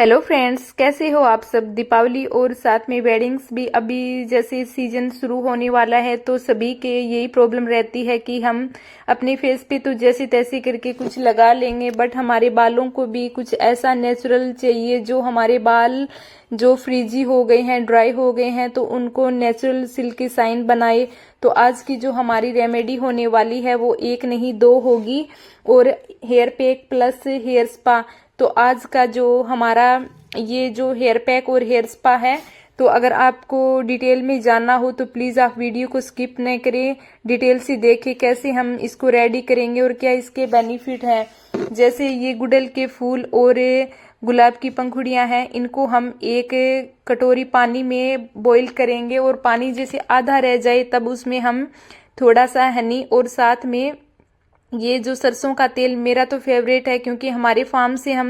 Hello friends, कैसे हो आप सब। दीपावली और साथ में वेडिंग्स भी अभी जैसे सीजन शुरू होने वाला है तो सभी के यही प्रॉब्लम रहती है कि हम अपने फेस पे तो जैसे तैसे करके कुछ लगा लेंगे, बट हमारे बालों को भी कुछ ऐसा नेचुरल चाहिए जो हमारे बाल जो फ्रीजी हो गए हैं, ड्राई हो गए हैं, तो उनको नेचुरल सिल्की शाइन बनाए। तो आज की जो हमारी रेमेडी होने वाली है वो एक नहीं दो होगी, और hair pack plus hair spa. तो आज का जो हमारा ये जो हेयर पैक और हेयर स्पा है, तो अगर आपको डिटेल में जानना हो तो प्लीज़ आप वीडियो को स्किप न करें, डिटेल से देखें कैसे हम इसको रेडी करेंगे और क्या इसके बेनिफिट हैं। जैसे ये गुड़हल के फूल और गुलाब की पंखुड़ियां हैं, इनको हम एक कटोरी पानी में बॉईल करेंगे, और पानी जैसे आधा रह जाए तब उसमें हम थोड़ा सा हनी और साथ में ये जो सरसों का तेल मेरा तो फेवरेट है, क्योंकि हमारे फार्म से हम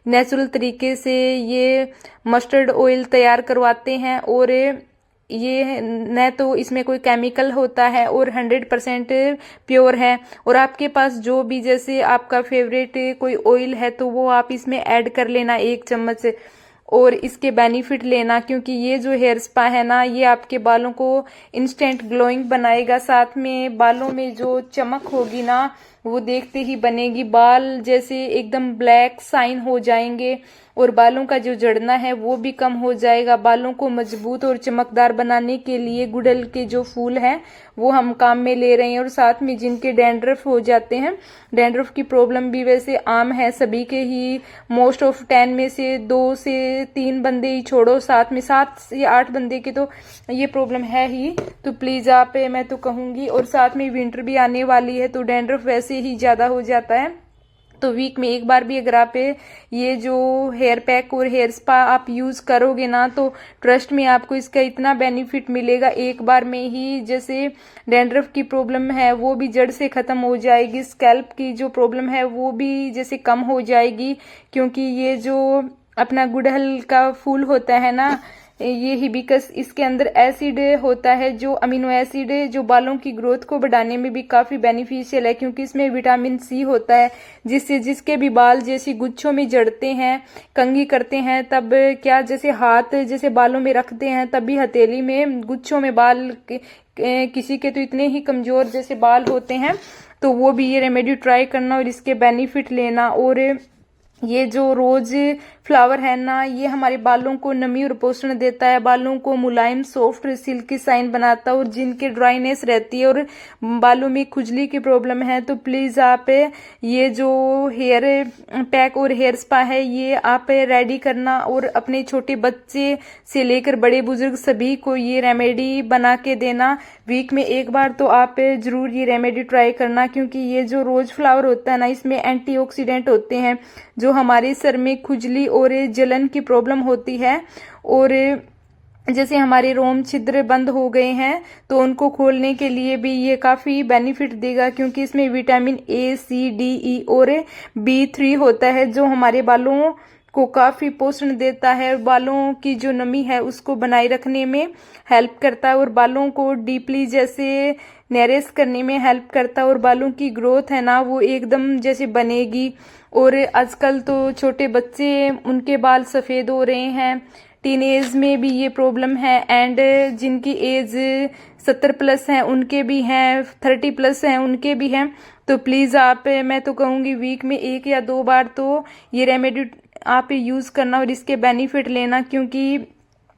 नेचुरल तरीके से ये मस्टर्ड ऑयल तैयार करवाते हैं, और ये न तो इसमें कोई केमिकल होता है और 100% प्योर है। और आपके पास जो भी जैसे आपका फेवरेट कोई ऑयल है तो वो आप इसमें ऐड कर लेना 1 चम्मच, और इसके बेनिफिट लेना, क्योंकि ये जो हेयर स्पा है ना, ये आपके बालों को इंस्टेंट ग्लोइंग बनाएगा। साथ में बालों में जो चमक होगी ना वो देखते ही बनेगी, बाल जैसे एकदम ब्लैक शाइन हो जाएंगे, और बालों का जो झड़ना है वो भी कम हो जाएगा। बालों को मजबूत और चमकदार बनाने के लिए गुड़हल के जो फूल हैं वो हम काम में ले रहे हैं। और साथ में जिनके डैंड्रफ हो जाते हैं, डैंड्रफ की प्रॉब्लम भी वैसे आम है सभी के ही, मोस्ट ऑफ 10 में से 2 से 3 बंदे ही छोड़ो, साथ में 7 से 8 बंदे के तो ये प्रॉब्लम है ही। तो प्लीज आप, मैं तो कहूंगी, और साथ में विंटर भी आने वाली है तो डैंड्रफ वैसे ही ज्यादा हो जाता है, तो वीक में एक बार भी अगर आप ये जो हेयर पैक और हेयर स्पा आप यूज करोगे ना, तो ट्रस्ट में आपको इसका इतना बेनिफिट मिलेगा एक बार में ही। जैसे डैंड्रफ की प्रॉब्लम है वो भी जड़ से खत्म हो जाएगी, स्कैल्प की जो प्रॉब्लम है वो भी जैसे कम हो जाएगी, क्योंकि ये जो अपना गुड़हल का फूल होता है ना, ये हिबिस्कस, इसके अंदर एसिड होता है जो अमीनो एसिड जो बालों की ग्रोथ को बढ़ाने में भी काफी बेनिफिशियल है, क्योंकि इसमें विटामिन सी होता है, जिससे जिसके भी बाल जैसे गुच्छों में जड़ते हैं, कंघी करते हैं, तब क्या जैसे हाथ जैसे बालों में रखते हैं तब भी हथेली में गुच्छों में बाल किसी के तो इतने ही कमजोर जैसे बाल होते हैं, तो वो भी ये रेमेडी ट्राई करना और इसके बेनिफिट लेना। और ये जो रोज फ्लावर है ना, ये हमारे बालों को नमी और पोषण देता है, बालों को मुलायम सॉफ्ट सिल्की शाइन बनाता है, और जिनके ड्राइनेस रहती है और बालों में खुजली की प्रॉब्लम है तो प्लीज आप ये जो हेयर पैक और हेयर स्पा है ये आप रेडी करना, और अपने छोटे बच्चे से लेकर बड़े बुजुर्ग सभी को ये रेमेडी बना के देना। वीक में एक बार तो आप जरूर ये रेमेडी ट्राई करना, क्योंकि ये जो रोज फ्लावर होता है ना, इसमें एंटीऑक्सीडेंट होते हैं जो हमारे सर में खुजली और जलन की प्रॉब्लम होती है, और जैसे हमारे रोम छिद्र बंद हो गए हैं तो उनको खोलने के लिए भी ये काफी बेनिफिट देगा, क्योंकि इसमें विटामिन ए, सी, डी, ई और B3 होता है जो हमारे बालों को काफी पोषण देता है, और बालों की जो नमी है उसको बनाए रखने में हेल्प करता है, और बालों को डीपली जैसे नरिश करने में हेल्प करता है, और बालों की ग्रोथ है ना वो एकदम जैसे बनेगी। और आजकल तो छोटे बच्चे उनके बाल सफेद हो रहे हैं, टीन एज में भी ये प्रॉब्लम है, एंड जिनकी एज 70 प्लस है उनके भी हैं, 30 प्लस हैं उनके भी हैं। तो प्लीज आप, मैं तो कहूंगी वीक में 1 या 2 बार तो ये रेमेडी आप यूज करना और इसके बेनिफिट लेना, क्योंकि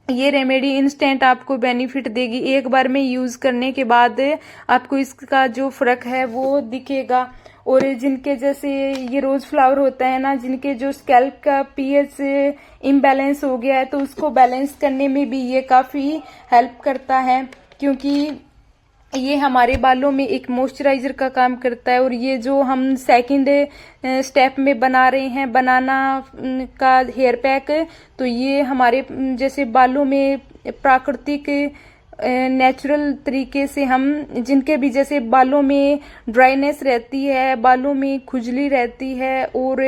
ये रेमेडी इंस्टेंट आपको बेनिफिट देगी। एक बार में यूज करने के बाद आपको इसका जो फर्क है वो दिखेगा। और जिनके जैसे ये रोज फ्लावर होता है ना, जिनके जो स्कैल्प का पीएच इम्बैलेंस हो गया है तो उसको बैलेंस करने में भी ये काफी हेल्प करता है, क्योंकि ये हमारे बालों में एक मॉइस्चराइजर का काम करता है। और ये जो हम सेकंड स्टेप में बना रहे हैं बनाना का हेयर पैक, तो ये हमारे जैसे बालों में प्राकृतिक नेचुरल तरीके से हम, जिनके भी जैसे बालों में ड्राइनेस रहती है, बालों में खुजली रहती है और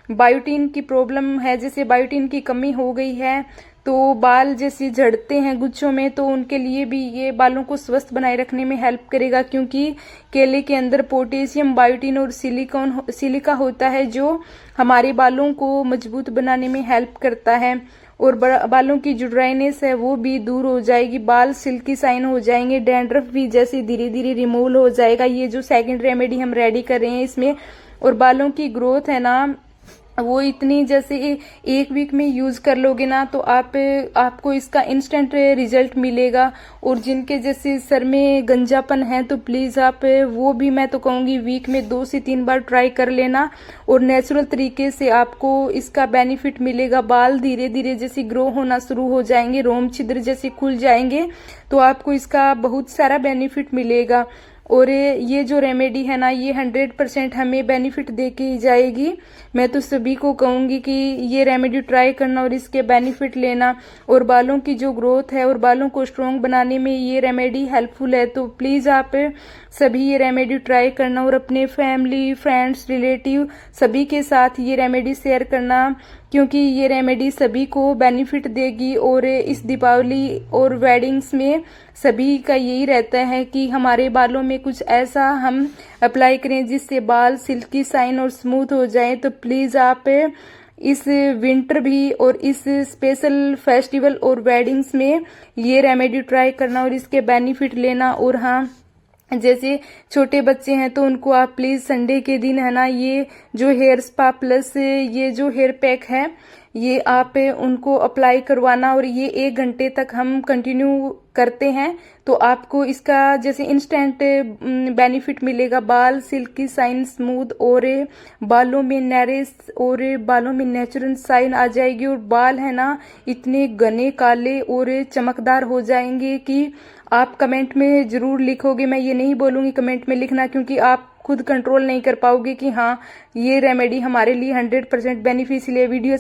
बायोटीन की प्रॉब्लम है, जैसे बायोटीन की कमी हो गई है, तो बाल जैसे झड़ते हैं गुच्छों में, तो उनके लिए भी ये बालों को स्वस्थ बनाए रखने में हेल्प करेगा, क्योंकि केले के अंदर पोटेशियम, बायोटिन और सिलिका होता है, जो हमारे बालों को मजबूत बनाने में हेल्प करता है। और बालों की जो ड्राइनेस है वो भी दूर हो जाएगी, बाल सिल्की शाइन हो जाएंगे, डैंड्रफ भी जैसे धीरे धीरे रिमूव हो जाएगा। ये जो सेकंड रेमेडी हम रेडी कर रहे हैं इसमें, और बालों की ग्रोथ है ना वो इतनी, जैसे एक वीक में यूज कर लोगे ना तो आपको इसका इंस्टेंट रिजल्ट मिलेगा। और जिनके जैसे सर में गंजापन है तो प्लीज आप वो भी, मैं तो कहूंगी वीक में 2 से 3 बार ट्राई कर लेना, और नेचुरल तरीके से आपको इसका बेनिफिट मिलेगा। बाल धीरे धीरे जैसे ग्रो होना शुरू हो जाएंगे, रोम छिद्र जैसे खुल जाएंगे, तो आपको इसका बहुत सारा बेनिफिट मिलेगा। और ये जो रेमेडी है ना ये 100% हमें बेनिफिट दे के जाएगी। मैं तो सभी को कहूंगी कि ये रेमेडी ट्राई करना और इसके बेनिफिट लेना। और बालों की जो ग्रोथ है और बालों को स्ट्रॉन्ग बनाने में ये रेमेडी हेल्पफुल है। तो प्लीज आप सभी ये रेमेडी ट्राई करना और अपने फैमिली, फ्रेंड्स, रिलेटिव सभी के साथ ये रेमेडी शेयर करना, क्योंकि ये रेमेडी सभी को बेनिफिट देगी। और इस दीपावली और वेडिंग्स में सभी का यही रहता है कि हमारे बालों में कुछ ऐसा हम अप्लाई करें जिससे बाल सिल्की शाइन और स्मूथ हो जाए। तो प्लीज आप इस विंटर भी और इस स्पेशल फेस्टिवल और वेडिंग्स में ये रेमेडी ट्राई करना और इसके बेनिफिट लेना। और हाँ, जैसे छोटे बच्चे हैं तो उनको आप प्लीज संडे के दिन है ना ये जो हेयर स्पा प्लस ये जो हेयर पैक है ये आप उनको अप्लाई करवाना, और ये 1 घंटे तक हम कंटिन्यू करते हैं तो आपको इसका जैसे इंस्टेंट बेनिफिट मिलेगा। बाल सिल्की शाइन, स्मूथ, और बालों में नरिश और बालों में नेचुरल शाइन आ जाएगी, और बाल है ना इतने घने, काले और चमकदार हो जाएंगे कि आप कमेंट में जरूर लिखोगे। मैं ये नहीं बोलूंगी कमेंट में लिखना, क्योंकि आप खुद कंट्रोल नहीं कर पाओगे कि हाँ ये रेमेडी हमारे लिए 100% बेनिफिशियल है। वीडियो